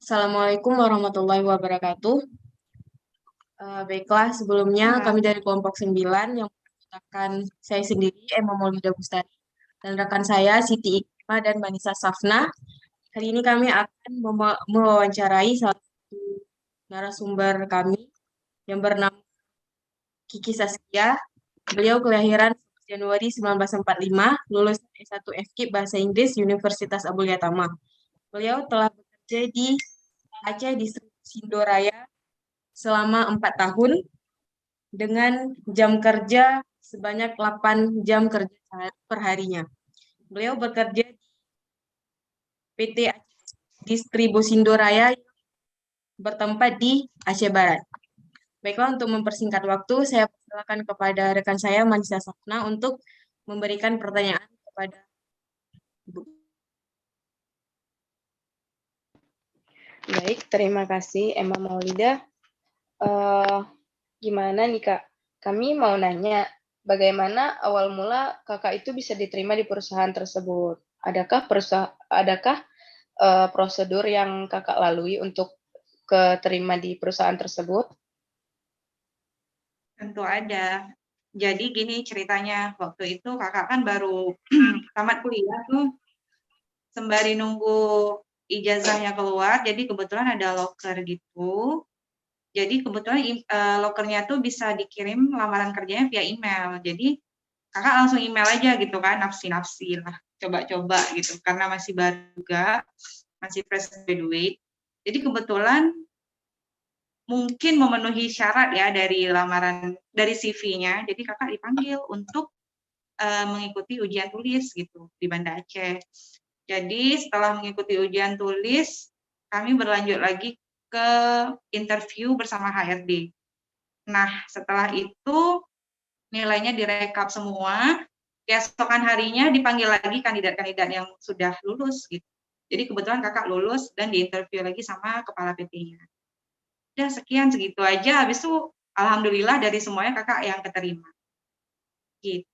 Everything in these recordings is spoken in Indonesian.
Assalamualaikum warahmatullahi wabarakatuh. Baiklah, sebelumnya Nah, kami dari kelompok 9 yang mengatakan saya sendiri, Emma Maulida Bustari, dan rekan saya Siti Ikma dan Manisa Safna. Hari ini kami akan mewawancarai salah satu narasumber kami yang bernama Kiki Saskia. Beliau kelahiran Januari 1945, lulus S1 FKIP Bahasa Inggris Universitas Abdul Yatama. Beliau telah bekerja di Aceh Distrik Sindoraya selama 4 tahun dengan jam kerja sebanyak 8 jam kerja per harinya. Beliau bekerja di PT Distribusindo Raya yang bertempat di Aceh Barat. Baiklah, untuk mempersingkat waktu, saya persilakan kepada rekan saya, Manisa Safna, untuk memberikan pertanyaan kepada Ibu. baik, terima kasih Emma Maulida. Eh, Gimana nih Kak? Kami mau nanya, bagaimana awal mula Kakak itu bisa diterima di perusahaan tersebut? Adakah prosedur yang Kakak lalui untuk keterima di perusahaan tersebut? Tentu ada. Jadi gini ceritanya, waktu itu kakak kan baru tamat kuliah tuh, sembari nunggu ijazahnya keluar, jadi kebetulan ada loker gitu. Jadi kebetulan lokernya tuh bisa dikirim lamaran kerjanya via email. Jadi kakak langsung email aja gitu kan, nafsi-nafsi lah, coba-coba gitu. Karena masih baru juga, masih fresh graduate. Jadi kebetulan mungkin memenuhi syarat ya dari lamaran dari CV-nya. Jadi kakak dipanggil untuk mengikuti ujian tulis gitu di Banda Aceh. Jadi setelah mengikuti ujian tulis, kami berlanjut lagi ke interview bersama HRD. Nah, setelah itu nilainya direkap semua, keesokan harinya dipanggil lagi kandidat-kandidat yang sudah lulus gitu. Jadi kebetulan kakak lulus dan diinterview lagi sama kepala PT-nya. Udah sekian segitu aja, habis itu alhamdulillah dari semuanya kakak yang keterima. Gitu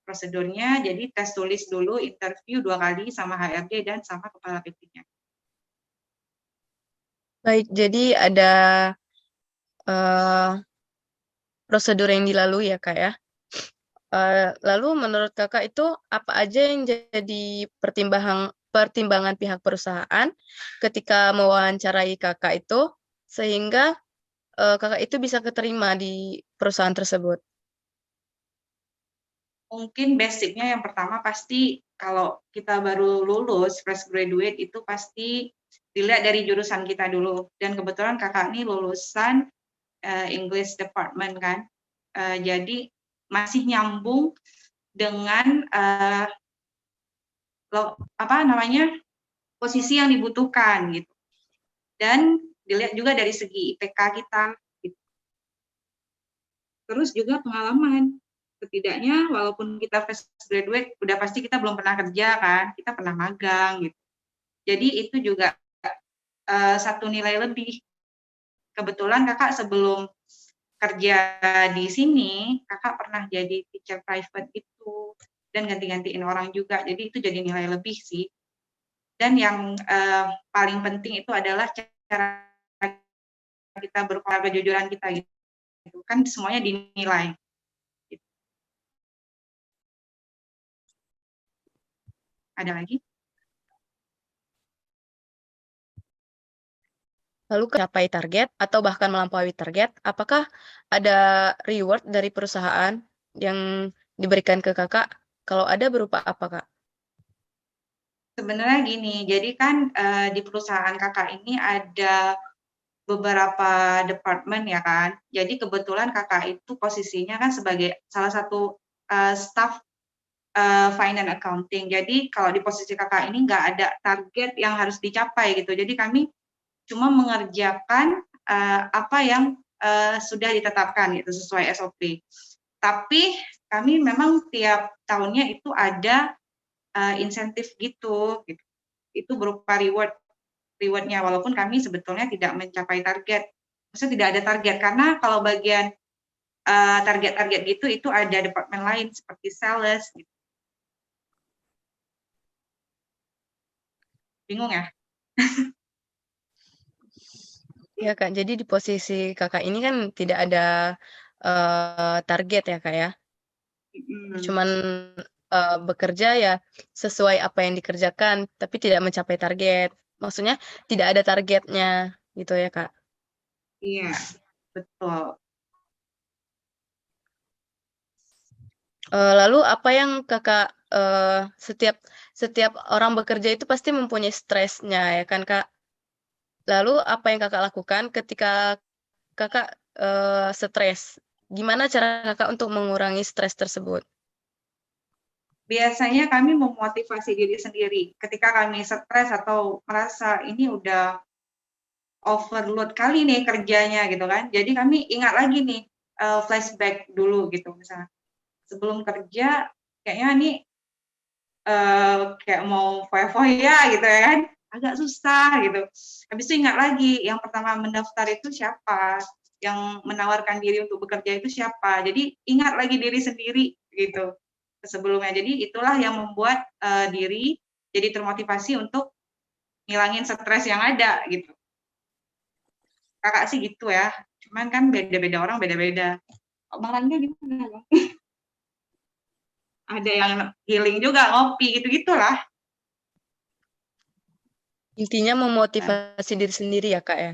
prosedurnya, jadi tes tulis dulu, interview 2 kali sama HRD dan sama kepala PT-nya. Baik, jadi ada eh, prosedur yang dilalui ya, Kak ya. Lalu menurut Kakak itu apa aja yang jadi pertimbangan pihak perusahaan ketika mewawancarai Kakak itu sehingga Kakak itu bisa keterima di perusahaan tersebut? Mungkin basicnya yang pertama pasti kalau kita baru lulus, fresh graduate itu pasti dilihat dari jurusan kita dulu. Dan kebetulan kakak ini lulusan English Department kan. Jadi masih nyambung dengan posisi yang dibutuhkan gitu. Dan dilihat juga dari segi IPK kita. Gitu. Terus juga pengalaman. Setidaknya walaupun kita fresh graduate, udah pasti kita belum pernah kerja kan, kita pernah magang gitu. Jadi itu juga satu nilai lebih. Kebetulan kakak sebelum kerja di sini, kakak pernah jadi teacher private itu dan ganti-gantiin orang juga. Jadi itu jadi nilai lebih sih. Dan yang paling penting itu adalah cara kita berkeluarga, kejujuran kita gitu. Kan semuanya dinilai. Gitu. Ada lagi? Lalu capai target atau bahkan melampaui target, apakah ada reward dari perusahaan yang diberikan ke Kakak? Kalau ada berupa apa, Kak? Sebenarnya gini, jadi kan di perusahaan kakak ini ada beberapa departemen ya kan. Jadi kebetulan kakak itu posisinya kan sebagai salah satu staff finance accounting. Jadi kalau di posisi kakak ini nggak ada target yang harus dicapai gitu. Jadi kami cuma mengerjakan apa yang sudah ditetapkan gitu sesuai SOP. Tapi kami memang tiap tahunnya itu ada insentif gitu. Itu berupa rewardnya walaupun kami sebetulnya tidak mencapai target. Maksudnya tidak ada target karena kalau bagian target-target gitu itu ada departemen lain seperti sales gitu. Bingung ya? Ya Kak, jadi di posisi Kakak ini kan tidak ada target ya Kak ya, Mm, cuman bekerja ya sesuai apa yang dikerjakan, tapi tidak mencapai target. Maksudnya tidak ada targetnya gitu ya Kak. iya, betul. Lalu apa yang Kakak setiap orang bekerja itu pasti mempunyai stresnya ya kan Kak. Lalu apa yang Kakak lakukan ketika Kakak stres? Gimana cara Kakak untuk mengurangi stres tersebut? Biasanya kami memotivasi diri sendiri. Ketika kami stres atau merasa ini udah overload kali nih kerjanya gitu kan. Jadi kami ingat lagi nih flashback dulu gitu misalnya. Sebelum kerja kayaknya nih kayak mau foya-foya gitu ya kan. Agak susah gitu. Habis itu ingat lagi yang pertama mendaftar itu siapa, yang menawarkan diri untuk bekerja itu siapa. Jadi ingat lagi diri sendiri gitu sebelumnya. Jadi itulah yang membuat diri jadi termotivasi untuk ngilangin stres yang ada gitu. Kakak sih gitu ya. Cuman kan beda-beda orang beda-beda. Bang Rangga gimana Bang? Ada yang healing juga, ngopi gitu-gitulah. Intinya memotivasi diri sendiri ya Kak ya.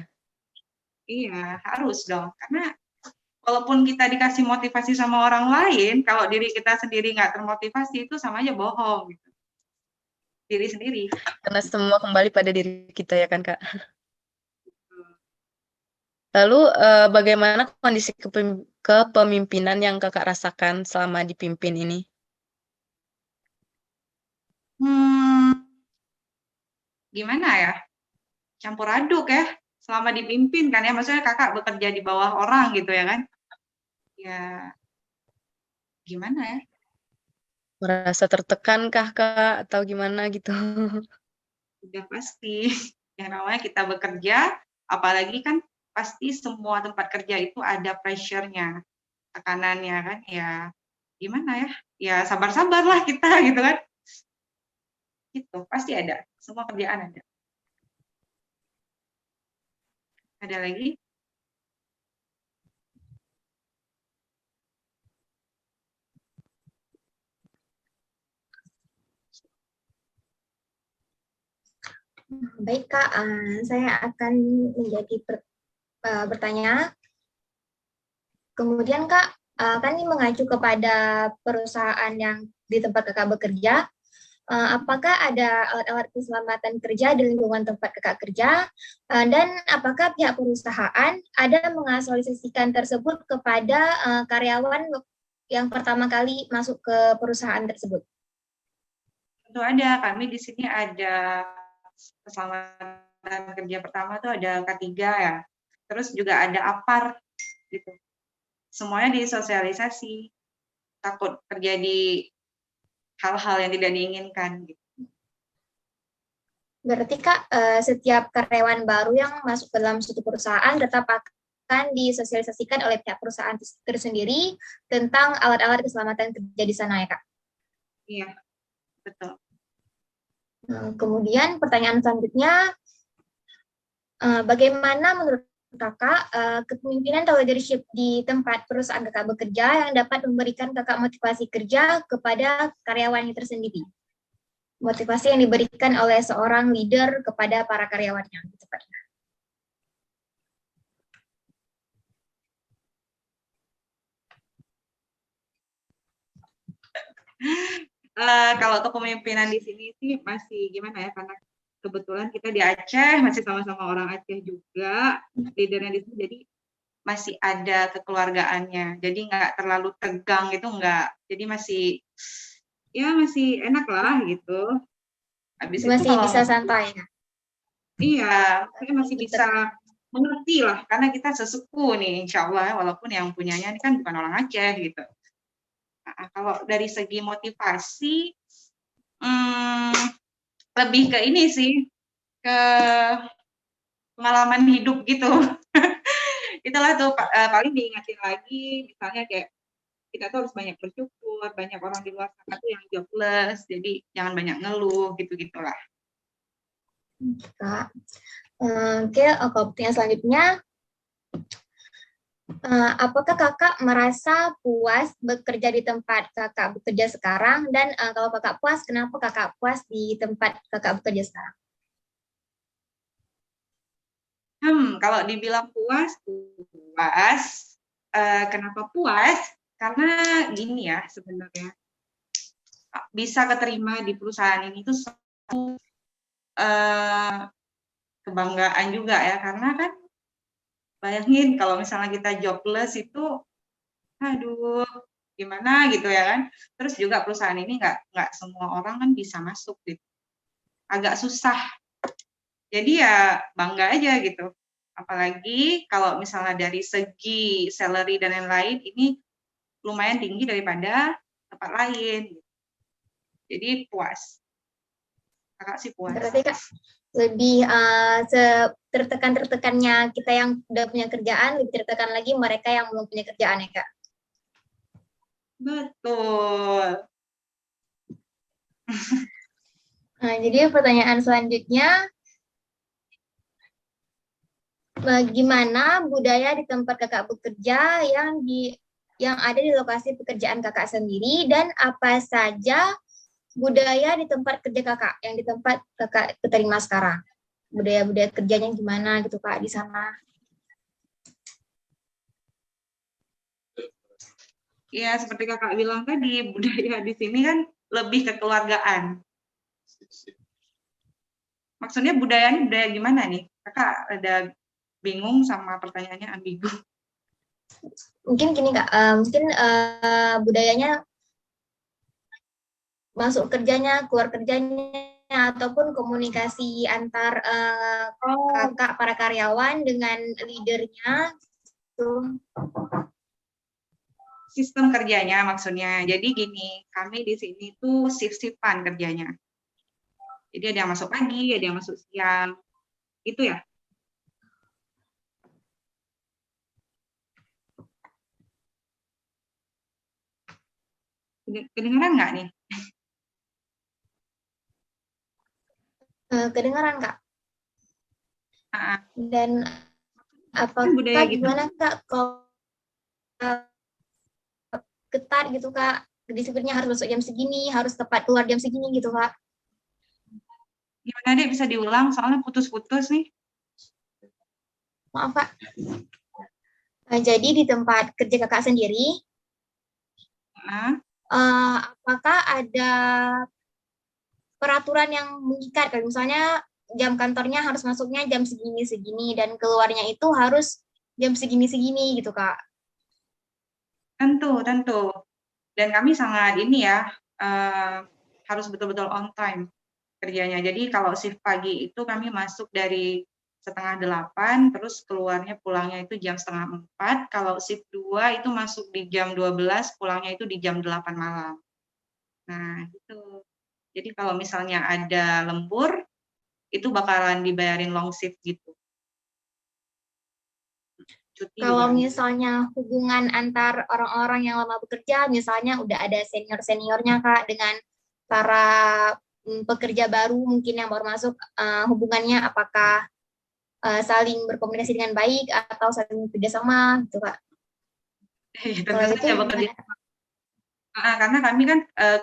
Iya, harus dong. Karena walaupun kita dikasih motivasi sama orang lain, kalau diri kita sendiri nggak termotivasi itu sama aja bohong gitu. Diri sendiri. Karena semua kembali pada diri kita ya kan Kak. Lalu bagaimana kondisi kepemimpinan yang Kakak rasakan selama dipimpin ini? Gimana ya? Campur aduk ya. Selama dipimpin kan ya, maksudnya kakak bekerja di bawah orang gitu ya kan. Ya, gimana ya? Merasa tertekan kah Kak atau gimana gitu? Udah pasti. Yang namanya kita bekerja, apalagi kan pasti semua tempat kerja itu ada pressure-nya, tekanannya kan. Ya, gimana ya? Ya sabar-sabarlah kita gitu kan. Gitu, pasti ada. Semua kerjaan ada. Ada lagi? Baik Kak, saya akan bertanya. Kemudian Kak, kan ini mengacu kepada perusahaan yang di tempat Kakak bekerja. Apakah ada alat-alat keselamatan kerja di lingkungan tempat Kakak kerja? Dan apakah pihak perusahaan ada mengasosiasikan tersebut kepada karyawan yang pertama kali masuk ke perusahaan tersebut? Tentu ada. Kami di sini ada keselamatan kerja pertama tuh ada K3 ya. Terus juga ada APAR gitu. Semuanya disosialisasi. Takut terjadi hal-hal yang tidak diinginkan gitu. Berarti Kak, setiap karyawan baru yang masuk ke dalam suatu perusahaan tetap akan disosialisasikan oleh pihak perusahaan tersendiri tentang alat-alat keselamatan kerja di sana ya Kak? Iya, betul. Kemudian pertanyaan selanjutnya, bagaimana menurut Kakak kepemimpinan atau leadership di tempat perusahaan Kakak bekerja yang dapat memberikan Kakak motivasi kerja kepada karyawannya tersendiri? Motivasi yang diberikan oleh seorang leader kepada para karyawannya. Tepatnya. Kalau kepemimpinan di sini sih masih gimana ya, karena kebetulan kita di Aceh, masih sama-sama orang Aceh juga, leadernya di sini, jadi masih ada kekeluargaannya, jadi nggak terlalu tegang gitu, nggak, jadi masih enak lah gitu. Habis masih itu bisa santai. Iya, saya masih bisa mengerti lah, karena kita sesuku nih, insya Allah, walaupun yang punyanya ini kan bukan orang Aceh gitu. Nah, kalau dari segi motivasi, lebih ke ini sih, ke pengalaman hidup gitu. Itulah tuh paling diingatin lagi, misalnya kayak kita tuh harus banyak bersyukur, banyak orang di luar sana tuh yang jobless, jadi jangan banyak ngeluh gitu-gitulah. Kak. Oke, pertanyaan selanjutnya. Apakah kakak merasa puas bekerja di tempat kakak bekerja sekarang? Dan kalau kakak puas, kenapa kakak puas di tempat kakak bekerja sekarang? Kalau dibilang puas, puas. Kenapa puas? Karena gini ya sebenarnya, bisa keterima di perusahaan ini tuh kebanggaan juga ya, karena kan bayangin kalau misalnya kita jobless itu, aduh, gimana gitu ya kan. Terus juga perusahaan ini nggak semua orang kan bisa masuk gitu, agak susah. Jadi ya bangga aja gitu. Apalagi kalau misalnya dari segi salary dan lain-lain ini lumayan tinggi daripada tempat lain. Jadi puas. Kakak sih puas. Berarti Kak lebih tertekan-tertekannya kita yang udah punya kerjaan, lebih tertekan lagi mereka yang belum punya kerjaan ya Kak? Betul. Nah, jadi pertanyaan selanjutnya, bagaimana budaya di tempat kakak bekerja yang ada di lokasi pekerjaan kakak sendiri, dan apa saja budaya di tempat kerja kakak yang di tempat kakak keterima sekarang? Budaya-budaya kerjanya gimana gitu Kak di sana? Ya, seperti kakak bilang tadi, budaya di sini kan lebih kekeluargaan. Maksudnya budaya gimana nih? Kakak ada bingung sama pertanyaannya, ambigu. Mungkin gini Kak, mungkin budayanya masuk kerjanya, keluar kerjanya, ataupun komunikasi antar kakak para karyawan dengan leadernya. Sistem kerjanya maksudnya. Jadi gini, kami di sini tuh shift-shiftan kerjanya. Jadi ada yang masuk pagi, ada yang masuk siang. Itu ya? Kedengeran nggak nih? Kedengaran Kak. Dan apakah budaya gitu. gimana Kak kalau ketat gitu Kak, disiplinnya harus masuk jam segini, harus tepat keluar jam segini gitu Kak? Gimana deh, bisa diulang soalnya putus-putus nih. Maaf Kak. Jadi di tempat kerja kakak sendiri, apakah ada peraturan yang mengikat? Kalau misalnya jam kantornya harus masuknya jam segini-segini dan keluarnya itu harus jam segini-segini gitu Kak? Tentu. Dan kami sangat ini ya, harus betul-betul on time kerjanya. Jadi kalau shift pagi itu kami masuk dari 7:30, terus pulangnya itu jam 3:30. Kalau shift 2 itu masuk di jam 12, pulangnya itu di jam 8 malam. Nah, gitu. Jadi kalau misalnya ada lembur, itu bakalan dibayarin long shift gitu. Cuti Kalau juga. misalnya hubungan antar orang-orang yang lama bekerja, misalnya udah ada senior-seniornya Kak dengan para pekerja baru mungkin yang baru masuk, hubungannya apakah saling berkomunikasi dengan baik atau saling kerjasama gitu Kak? Tentu saja bekerja. Karena kami kan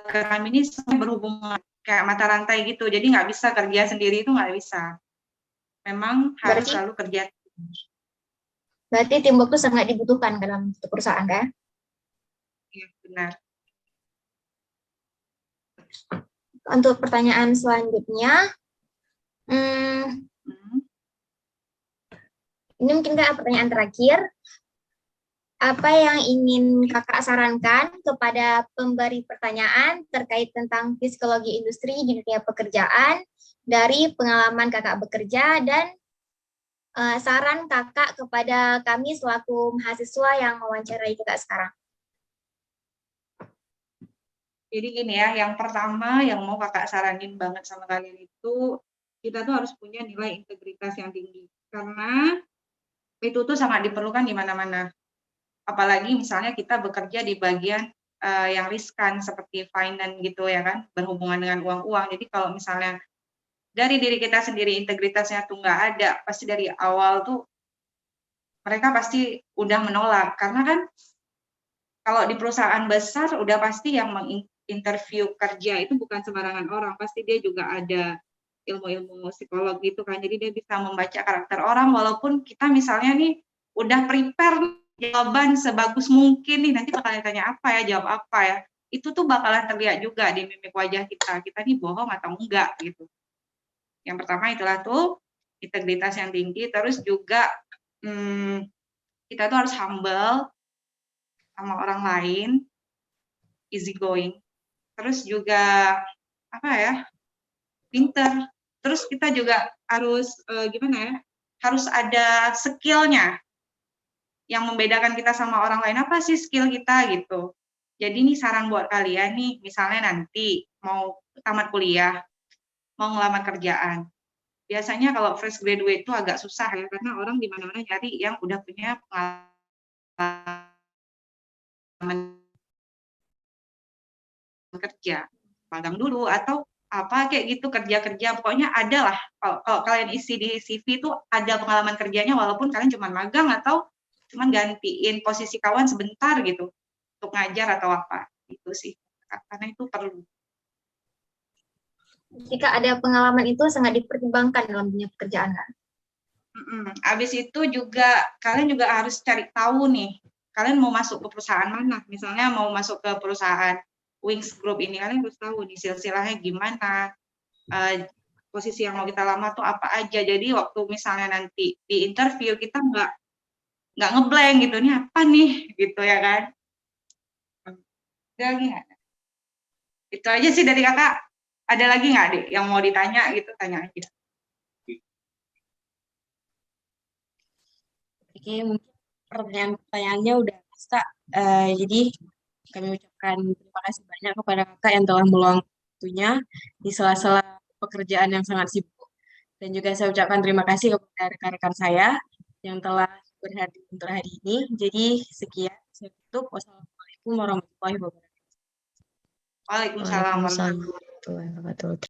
kami ini berhubungan kayak mata rantai gitu, jadi nggak bisa kerja sendiri, itu nggak bisa. Memang harus selalu kerja. Berarti teamwork itu sangat dibutuhkan dalam perusahaan kan? Iya, benar. Untuk pertanyaan selanjutnya, ini mungkin Kak pertanyaan terakhir. Apa yang ingin kakak sarankan kepada pemberi pertanyaan terkait tentang psikologi industri di dunia pekerjaan dari pengalaman kakak bekerja, dan saran kakak kepada kami selaku mahasiswa yang mewawancarai kakak sekarang? Jadi gini ya, yang pertama yang mau kakak saranin banget sama kalian itu, kita tuh harus punya nilai integritas yang tinggi. Karena itu tuh sangat diperlukan di mana-mana. Apalagi misalnya kita bekerja di bagian yang riskan seperti finance gitu ya kan, berhubungan dengan uang-uang. Jadi kalau misalnya dari diri kita sendiri integritasnya tuh nggak ada, pasti dari awal tuh mereka pasti udah menolak. Karena kan kalau di perusahaan besar udah pasti yang menginterview kerja itu bukan sembarangan orang, pasti dia juga ada ilmu-ilmu psikolog gitu kan. Jadi dia bisa membaca karakter orang walaupun kita misalnya nih udah prepare jawaban sebagus mungkin nih, nanti bakal ditanya apa ya, jawab apa ya. Itu tuh bakalan terlihat juga di mimik wajah kita. Kita nih bohong atau enggak gitu. Yang pertama itulah tuh integritas yang tinggi, terus juga kita tuh harus humble sama orang lain, easy going. Terus juga apa ya? Pinter. Terus kita juga harus gimana ya? Harus ada skill-nya yang membedakan kita sama orang lain. Apa sih skill kita gitu? Jadi ini saran buat kalian nih, misalnya nanti mau tamat kuliah, mau ngelamar kerjaan. Biasanya kalau fresh graduate itu agak susah ya, karena orang di mana-mana nyari yang udah punya pengalaman kerja, magang dulu atau apa kayak gitu, kerja-kerja, pokoknya ada lah. Kalau kalian isi di CV itu ada pengalaman kerjanya walaupun kalian cuma magang atau cuma gantiin posisi kawan sebentar gitu untuk ngajar atau apa, itu sih, karena itu perlu. Jika ada pengalaman itu sangat dipertimbangkan dalam dunia pekerjaan kan? Habis itu juga kalian juga harus cari tahu nih, kalian mau masuk ke perusahaan mana. Misalnya mau masuk ke perusahaan Wings Group ini, kalian harus tahu nih silsilahnya gimana, posisi yang mau kita lamar tuh apa aja. Jadi waktu misalnya nanti di interview kita nggak ngeblank gitu, ini apa nih gitu ya kan. Ada lagi nggak? Itu aja sih dari kakak. Ada lagi nggak Dek yang mau ditanya gitu, tanya aja. Oke, mungkin pertanyaan-pertanyaannya udah bisa. Jadi kami ucapkan terima kasih banyak kepada kakak yang telah meluangkan waktunya di sela-sela pekerjaan yang sangat sibuk. Dan juga saya ucapkan terima kasih kepada rekan-rekan saya yang telah berhadir untuk hari ini. Jadi sekian, saya tutup. Wassalamualaikum warahmatullahi wabarakatuh. Waalaikumsalam warahmatullahi Waalaikumsalam warahmatullahi wabarakatuh.